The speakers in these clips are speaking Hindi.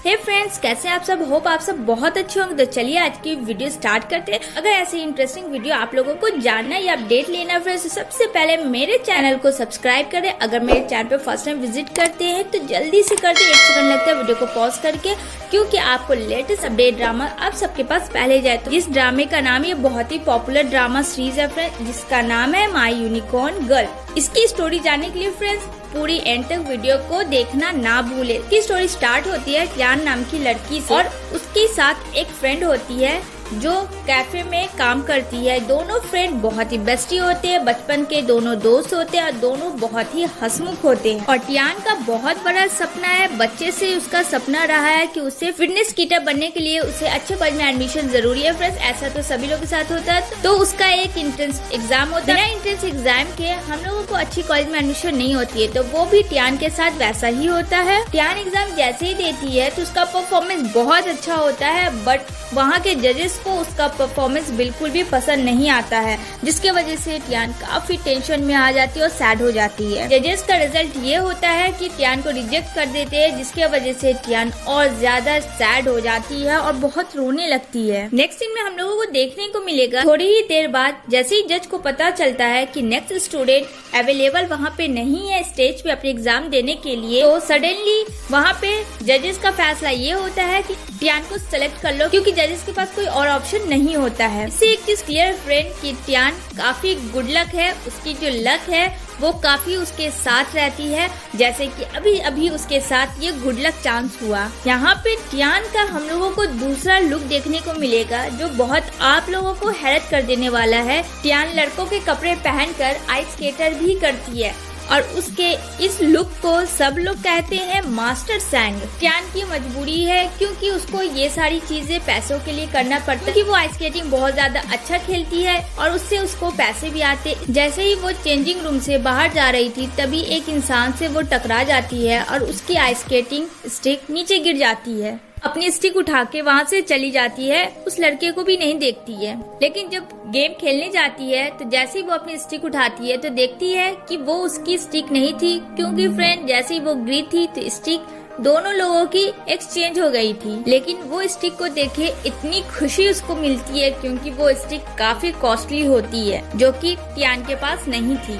हे फ्रेंड्स, कैसे आप सब? होप आप सब बहुत अच्छे होंगे। तो चलिए आज की वीडियो स्टार्ट करते हैं। अगर ऐसे इंटरेस्टिंग वीडियो आप लोगों को जानना या अपडेट लेना फ्रेंड्स, तो सबसे पहले मेरे चैनल को सब्सक्राइब करें। अगर मेरे चैनल पे फर्स्ट टाइम विजिट करते हैं तो जल्दी से कर दें, 1 सेकंड लगता है वीडियो को पॉज करके, क्योंकि आपको लेटेस्ट अपडेट ड्रामा आप सबके पास पहले जाए। तो इस ड्रामे का नाम, ये बहुत ही पॉपुलर ड्रामा सीरीज है फ्रेंड्स, जिसका नाम है माई यूनिकॉर्न गर्ल। इसकी स्टोरी जानने के लिए फ्रेंड्स पूरी एंड तक वीडियो को देखना ना भूले। की स्टोरी स्टार्ट होती है टियान नाम की लड़की से, और उसके साथ एक फ्रेंड होती है जो कैफे में काम करती है। दोनों फ्रेंड बहुत ही बेस्टी होते हैं, बचपन के दोनों दोस्त होते हैं और दोनों बहुत ही हंसमुख होते हैं। और टियान का बहुत बड़ा सपना है, बच्चे से उसका सपना रहा है कि उसे फिटनेस कीटर बनने के लिए उसे अच्छे कॉलेज में एडमिशन जरूरी है फ्रेंड्स। ऐसा तो सभी लोगों के साथ होता है। तो उसका एक एंट्रेंस एग्जाम होता है। बिना एंट्रेंस एग्जाम के हम लोगों को अच्छी कॉलेज में एडमिशन नहीं होती है, तो वो भी टियान के साथ वैसा ही होता है। टियान एग्जाम जैसे ही देती है तो उसका परफॉर्मेंस बहुत अच्छा होता है, बट वहाँ के जजेस को उसका परफॉर्मेंस बिल्कुल भी पसंद नहीं आता है, जिसके वजह से टियान काफी टेंशन में आ जाती है और सैड हो जाती है। जजेस का रिजल्ट ये होता है कि टियान को रिजेक्ट कर देते हैं, जिसके वजह से टियान और ज्यादा सैड हो जाती है और बहुत रोने लगती है। नेक्स्ट सीन में हम लोगों को देखने को मिलेगा थोड़ी ही देर बाद, जैसे ही जज को पता चलता है कि नेक्स्ट स्टूडेंट अवेलेबल वहाँ पे नहीं है स्टेज पे अपने एग्जाम देने के लिए, तो सडनली वहाँ पे जजेस का फैसला ये होता है कि टियान को सेलेक्ट कर लो, क्योंकि जजेस के पास कोई और ऑप्शन नहीं होता है। इससे एक चीज क्लियर फ्रेंड कि टियान काफी गुड लक है, उसकी जो लक है वो काफी उसके साथ रहती है, जैसे कि अभी अभी उसके साथ ये गुड लक चांस हुआ। यहाँ पे टियान का हम लोगों को दूसरा लुक देखने को मिलेगा, जो बहुत आप लोगों को हैरत कर देने वाला है। टियान लड़कों के कपड़े पहनकर आइस स्केटर भी करती है, और उसके इस लुक को सब लोग कहते हैं मास्टर सैंग। टियान की मजबूरी है, क्योंकि उसको ये सारी चीजें पैसों के लिए करना पड़ता है, क्योंकि वो आइस स्केटिंग बहुत ज्यादा अच्छा खेलती है और उससे उसको पैसे भी आते। जैसे ही वो चेंजिंग रूम से बाहर जा रही थी, तभी एक इंसान से वो टकरा जाती है और उसकी आइस स्केटिंग स्टिक नीचे गिर जाती है। अपनी स्टिक उठा के वहाँ से चली जाती है, उस लड़के को भी नहीं देखती है। लेकिन जब गेम खेलने जाती है तो जैसे ही वो अपनी स्टिक उठाती है तो देखती है कि वो उसकी स्टिक नहीं थी, क्योंकि फ्रेंड जैसे ही वो गिरी थी तो स्टिक दोनों लोगों की एक्सचेंज हो गई थी। लेकिन वो स्टिक को देखे इतनी खुशी उसको मिलती है, क्योंकि वो स्टिक काफी कॉस्टली होती है, जो कि टियान के पास नहीं थी।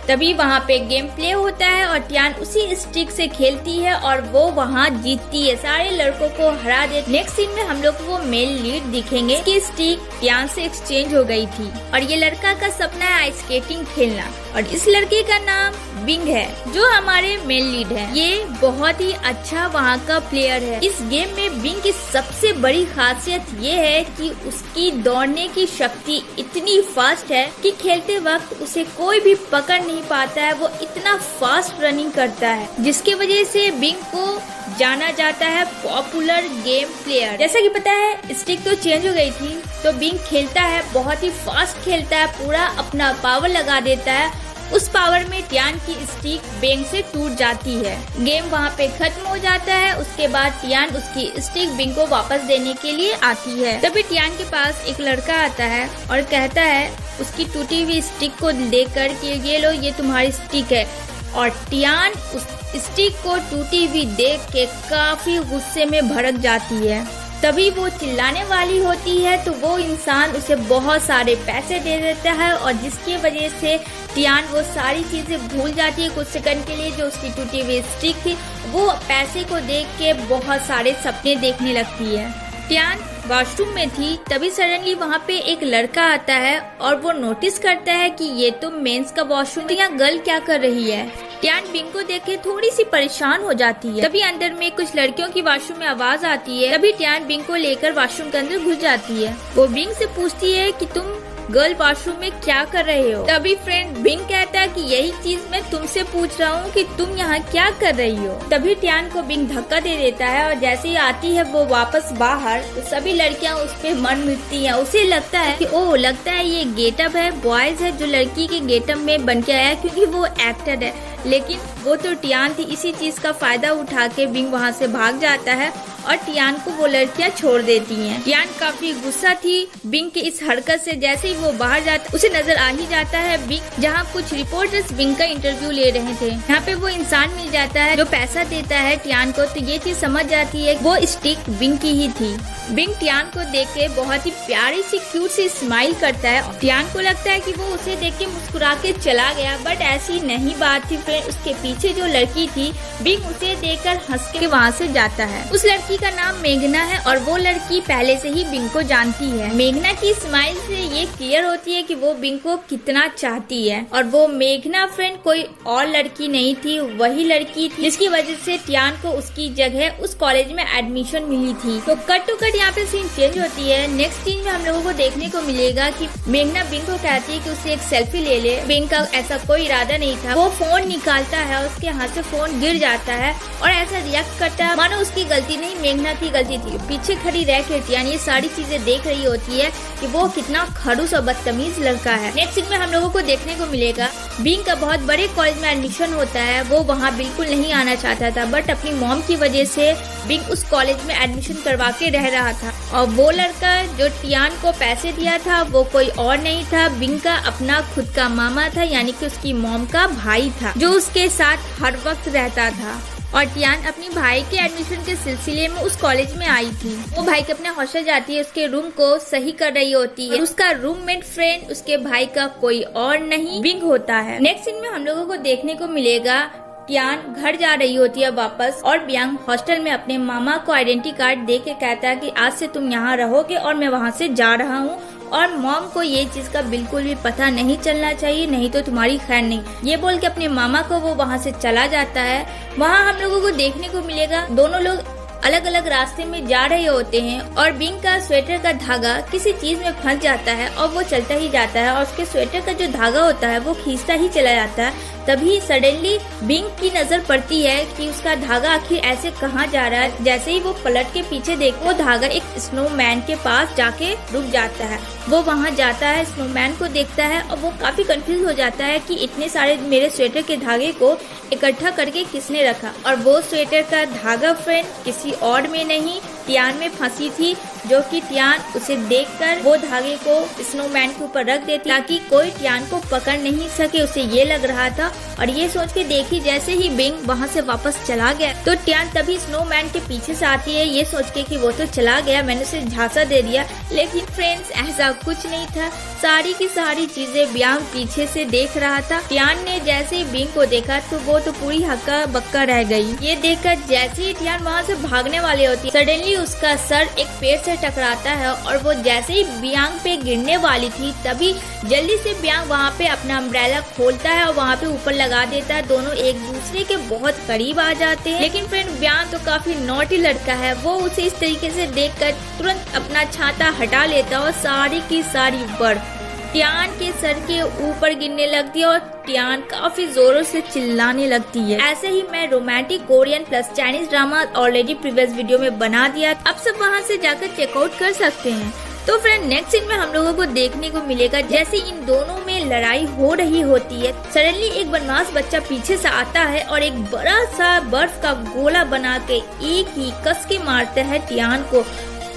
तभी वहाँ पे गेम प्ले होता है और टियान उसी स्टिक से खेलती है और वो वहाँ जीतती है, सारे लड़कों को हरा दे। नेक्स्ट सीन में हम लोग को मेल लीड दिखेंगे कि स्टिक टियान से एक्सचेंज हो गई थी, और ये लड़का का सपना है आइस स्केटिंग खेलना, और इस लड़के का नाम बिंग है, जो हमारे मेल लीड है। ये बहुत ही अच्छा वहाँ का प्लेयर है। इस गेम में बिंग की सबसे बड़ी खासियत ये है कि उसकी दौड़ने की शक्ति इतनी फास्ट है कि खेलते वक्त उसे कोई भी पकड़ नहीं पाता है। वो इतना फास्ट रनिंग करता है, जिसकी वजह से बिंग को जाना जाता है पॉपुलर गेम प्लेयर। जैसा कि पता है स्टिक तो चेंज हो गई थी, तो बिंग खेलता है, बहुत ही फास्ट खेलता है, पूरा अपना पावर लगा देता है। उस पावर में टियान की स्टिक बिंग से टूट जाती है। गेम वहाँ पे खत्म हो जाता है। उसके बाद टियान उसकी स्टिक बिंग को वापस देने के लिए आती है। तभी टियान के पास एक लड़का आता है और कहता है उसकी टूटी हुई स्टिक को देकर कि ये लो, ये तुम्हारी स्टिक है। और टियान उस स्टिक को टूटी हुई देख के काफी गुस्से में भड़क जाती है। तभी वो चिल्लाने वाली होती है, तो वो इंसान उसे बहुत सारे पैसे दे देता है, और जिसकी वजह से टियान वो सारी चीजें भूल जाती है कुछ सेकंड के लिए। जो उसकी टूटी हुई स्टिक थी, वो पैसे को देख के बहुत सारे सपने देखने लगती है। टियान वॉशरूम में थी, तभी सडनली वहाँ पे एक लड़का आता है और वो नोटिस करता है कि ये तो मेंस का वॉशरूम है, यहाँ गर्ल क्या कर रही है। टियान बिंग को देख के थोड़ी सी परेशान हो जाती है। तभी अंदर में कुछ लड़कियों की वॉशरूम में आवाज आती है। तभी टियान बिंग को लेकर वॉशरूम के अंदर घुस जाती है। वो बिंग से पूछती है कि तुम गर्ल वॉशरूम में क्या कर रहे हो। तभी फ्रेंड बिंग कहता है कि यही चीज मैं तुमसे पूछ रहा हूँ कि तुम यहाँ क्या कर रही हो। तभी टियान को बिंग धक्का दे देता है, और जैसे ही आती है वो वापस बाहर, तो सभी लड़कियाँ उस पे मन मिटती हैं। उसे लगता है कि ओह, लगता है ये गेटअप है, बॉयज है जो लड़की के गेटअप में बन के आया, क्योंकि वो एक्टर है। लेकिन वो तो टियान थी। इसी चीज का फायदा उठा के बिंग वहाँ से भाग जाता है और टियान को वो लड़कियां छोड़ देती हैं। टियान काफी गुस्सा थी बिंग की इस हरकत से। जैसे ही वो बाहर जाता उसे नजर आ ही जाता है बिंग, जहाँ कुछ रिपोर्टर्स बिंग का इंटरव्यू ले रहे थे। यहाँ पे वो इंसान मिल जाता है जो पैसा देता है टियान को, तो ये चीज समझ जाती है वो स्टिक बिंग की ही थी। बिंग टियान को देख के बहुत ही प्यारी सी क्यूट सी स्माइल करता है। टियान को लगता है कि वो उसे देख के मुस्कुरा के चला गया, बट ऐसी नहीं बात थी फ्रेंड। उसके पीछे जो लड़की थी बिंग उसे देखकर हंस के वहाँ से जाता है। उस लड़की का नाम मेघना है और वो लड़की पहले से ही बिंग को जानती है। मेघना की स्माइल से ये क्लियर होती है कि वो बिंग को कितना चाहती है। और वो मेघना फ्रेंड कोई और लड़की नहीं थी, वही लड़की थी जिसकी वजह से टियान को उसकी जगह उस कॉलेज में एडमिशन मिली थी। तो कट टू कट यहाँ पे सीन चेंज होती है। नेक्स्ट सीन में हम लोगों को देखने को मिलेगा कि मेघना बिंग को कहती है कि उसे एक सेल्फी ले ले। बिंग का ऐसा कोई इरादा नहीं था। वो फोन निकालता है, उसके हाथ से फोन गिर जाता है और ऐसा रिएक्ट करता है मानो उसकी गलती नहीं मेघना की गलती थी। पीछे खड़ी रह के टियान ये सारी चीजें देख रही होती है कि वो कितना खड़ूस और बदतमीज लड़का है। नेक्स्ट सीन में हम लोगों को देखने को मिलेगा बिंग का बहुत बड़े कॉलेज में एडमिशन होता है। वो वहाँ बिल्कुल नहीं आना चाहता था, बट अपनी मॉम की वजह से बिंग उस कॉलेज में एडमिशन करवा के रह रहा था। और वो लड़का जो टियान को पैसे दिया था वो कोई और नहीं था, बिंग का अपना खुद का मामा था, यानी कि उसकी मॉम का भाई था जो उसके साथ हर वक्त रहता था। और टियान अपनी भाई के एडमिशन के सिलसिले में उस कॉलेज में आई थी। वो भाई के अपने हॉस्टल जाती है, उसके रूम को सही कर रही होती है। उसका रूममेट फ्रेंड उसके भाई का कोई और नहीं बिंग होता है। नेक्स्ट सीन में हम लोगों को देखने को मिलेगा टियान घर जा रही होती है वापस और बियांग हॉस्टल में अपने मामा को आइडेंटिटी कार्ड दे के कहता है कि आज से तुम यहाँ रहोगे और मैं वहाँ से जा रहा हूँ। और मॉम को ये चीज का बिल्कुल भी पता नहीं चलना चाहिए, नहीं तो तुम्हारी खैर नहीं। ये बोल के अपने मामा को वो वहाँ से चला जाता है। वहाँ हम लोगों को देखने को मिलेगा दोनों लोग अलग अलग रास्ते में जा रहे होते हैं और बिंग का स्वेटर का धागा किसी चीज में फंस जाता है और वो चलता ही जाता है और उसके स्वेटर का जो धागा होता है वो खींचता ही चला जाता है। तभी सडनली बिंग की नजर पड़ती है कि उसका धागा आखिर ऐसे कहाँ जा रहा है। जैसे ही वो पलट के पीछे देखो वो धागा एक स्नोमैन के पास जाके रुक जाता है। वो वहाँ जाता है, स्नोमैन को देखता है और वो काफी कंफ्यूज हो जाता है कि इतने सारे मेरे स्वेटर के धागे को इकट्ठा करके किसने रखा। और वो स्वेटर का धागा फ्रेंड किसी और में नहीं टियान में फंसी थी, जो कि टियान उसे देखकर वो धागे को स्नोमैन के ऊपर रख देती ताकि कोई टियान को पकड़ नहीं सके। उसे ये लग रहा था और ये सोच के देखी जैसे ही बिंग वहाँ से वापस चला गया तो टियान तभी स्नोमैन के पीछे से आती है, ये सोच के कि वो तो चला गया, मैंने उसे झांसा दे दिया। लेकिन फ्रेंड्स ऐसा कुछ नहीं था, सारी की सारी चीजें बियांग पीछे से देख रहा था। टियान ने जैसे ही बिंग को देखा तो वो तो पूरी हक्का बक्का रह गई। ये देखकर जैसे ही टियान वहाँ से भागने वाली होती है सडनली उसका सर एक पेड़ से टकराता है और वो जैसे ही बियांग पे गिरने वाली थी तभी जल्दी से बियांग वहाँ पे अपना अम्ब्रेला खोलता है और वहाँ पे ऊपर लगा देता है। दोनों एक दूसरे के बहुत करीब आ जाते हैं। लेकिन फ्रेंड बियांग तो काफी नॉटी लड़का है, वो उसे इस तरीके से देखकर तुरंत अपना छाता हटा लेता है और सारी की सारी बर्फ टियान के सर के ऊपर गिरने लगती है और टियान काफी जोरों से चिल्लाने लगती है। ऐसे ही मैं romantic Korean plus Chinese drama already previous video में बना दिया, अब सब वहाँ से जाकर चेकआउट कर सकते हैं। तो फ्रेंड नेक्स्ट सीन में हम लोगों को देखने को मिलेगा जैसे इन दोनों में लड़ाई हो रही होती है सडनली एक बदमाश बच्चा पीछे से आता है और एक बड़ा सा बर्फ का गोला बना के एक ही कस के मारता है टियान को।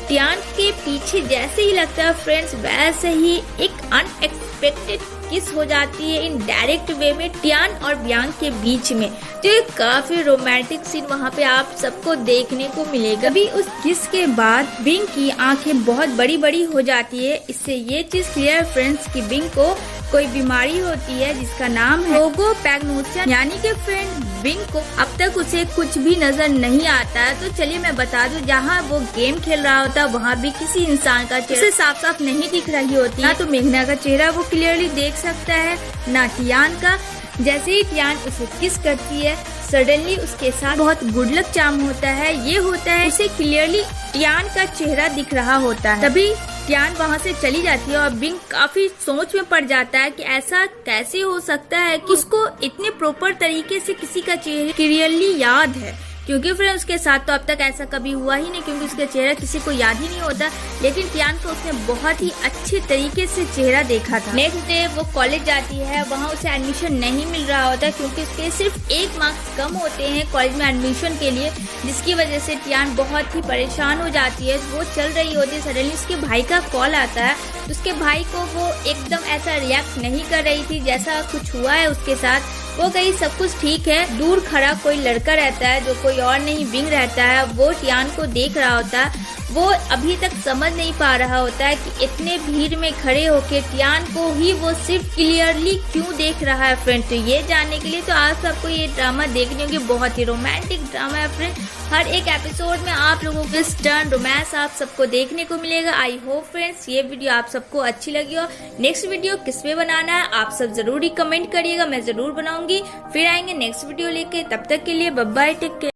टियान के पीछे जैसे ही लगता है फ्रेंड्स वैसे ही एक अनएक्सपेक्टेड किस हो जाती है इन डायरेक्ट वे में टियान और बियांग के बीच में, जो एक काफी रोमांटिक सीन वहाँ पे आप सबको देखने को मिलेगा। अभी उस किस के बाद बिंग की आंखें बहुत बड़ी बड़ी हो जाती है। इससे ये चीज क्लियर फ्रेंड्स कि बिंग को कोई बीमारी होती है जिसका नाम है रोगोपैग्नोसिया, यानी कि फ्रेंड बिंग को अब तक उसे कुछ भी नजर नहीं आता है। तो चलिए मैं बता दूं, जहाँ वो गेम खेल रहा होता है वहाँ भी किसी इंसान का चेहरा साफ साफ नहीं दिख रही होती, ना तो मेघना का चेहरा वो क्लियरली देख सकता है ना टियान का। जैसे ही टियान उसे किस करती है सडनली उसके साथ बहुत गुड लक चार्म होता है। ये होता है उसे क्लियरली टियान का चेहरा दिख रहा होता है। तभी टियान वहाँ से चली जाती है और बिंग काफी सोच में पड़ जाता है कि ऐसा कैसे हो सकता है कि उसको इतने प्रॉपर तरीके से किसी का चेहरा क्लियरली याद है। क्योंकि फ्रेंड उसके साथ तो अब तक ऐसा कभी हुआ ही नहीं, क्योंकि उसका चेहरा किसी को याद ही नहीं होता। लेकिन टियान को उसने बहुत ही अच्छे तरीके से चेहरा देखा था। नेक्स्ट डे वो कॉलेज जाती है, वहाँ उसे एडमिशन नहीं मिल रहा होता क्योंकि उसके सिर्फ 1 मार्क्स कम होते हैं कॉलेज में एडमिशन के लिए, जिसकी वजह से टियान बहुत ही परेशान हो जाती है। वो चल रही होती है, सडनली उसके भाई का कॉल आता है। तो उसके भाई को वो एकदम ऐसा रिएक्ट नहीं कर रही थी जैसा कुछ हुआ है उसके साथ। वो कहीं सब कुछ ठीक है। दूर खड़ा कोई लड़का रहता है जो कोई और नहीं विंग रहता है, वो टियान को देख रहा होता है। वो अभी तक समझ नहीं पा रहा होता है कि इतने भीड़ में खड़े होके टियान को ही वो सिर्फ क्लियरली क्यों देख रहा है फ्रेंड। तो ये जानने के लिए तो आज सबको ये ड्रामा देखने होगी। बहुत ही रोमांटिक ड्रामा है फ्रेंड। हर एक एपिसोड में आप लोगों को टर्न रोमांस आप सबको देखने को मिलेगा। आई होप फ्रेंड्स ये वीडियो आप सबको अच्छी लगी हो। नेक्स्ट वीडियो किस पे बनाना है आप सब जरूर कमेंट करिएगा, मैं जरूर बनाऊंगी। फिर आएंगे नेक्स्ट वीडियो लेके, तब तक के लिए बाय बाय, टेक केयर।